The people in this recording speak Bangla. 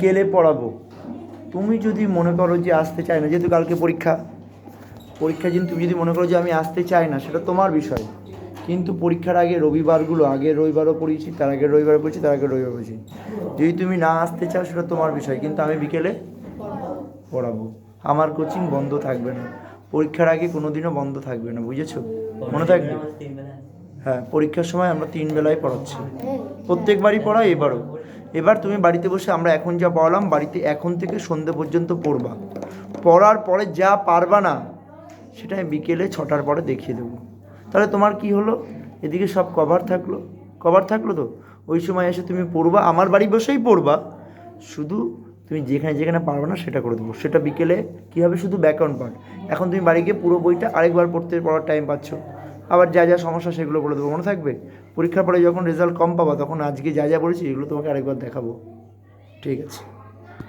গেলে পড়াবো। তুমি যদি মনে করো যে আসতে চাই না, যেহেতু কালকে পরীক্ষা যদি তুমি যদি মনে করো যে আমি আসতে চাই না, সেটা তোমার বিষয়। কিন্তু পরীক্ষার আগে রবিবারগুলো, আগের রবিবারও পড়িয়েছি, তার আগের রবিবার পড়েছি, তার আগের রবিবার পড়েছি। যদি তুমি না আসতে চাও সেটা তোমার বিষয়, কিন্তু আমি বিকেলে পড়াবো। আমার কোচিং বন্ধ থাকবে না, পরীক্ষার আগে কোনো দিনও বন্ধ থাকবে না, বুঝেছো? মনে থাকবে। হ্যাঁ, পরীক্ষার সময় আমরা 3 বেলায় পড়াচ্ছি, প্রত্যেকবারই পড়াই, এবারও। এবার তুমি বাড়িতে বসে আমরা এখন যা পড়ালাম, বাড়িতে এখন থেকে সন্ধে পর্যন্ত পড়বা। পড়ার পরে যা পারবা না সেটা আমি বিকেলে 6টার পরে দেখিয়ে দেবো। তাহলে তোমার কি হলো, এদিকে সব কভার থাকলো তো। ওই সময় এসে তুমি পড়বা, আমার বাড়ি বসেই পড়বা, শুধু তুমি যেখানে যেখানে পারবে না সেটা করে দেবো। সেটা বিকেলে কী হবে, শুধু ব্যাকগ্রাউন্ড পার্ট। এখন তুমি বাড়ি গিয়ে পুরো বইটা আরেকবার পড়ার টাইম পাচ্ছ। আবার যা যা সমস্যা সেগুলো বলে দেবো, মনে থাকবে। পরীক্ষার পরে যখন রেজাল্ট কম পাবা, তখন আজকে যা যা বলেছি এগুলো তোমাকে আরেকবার দেখাবো। ঠিক আছে।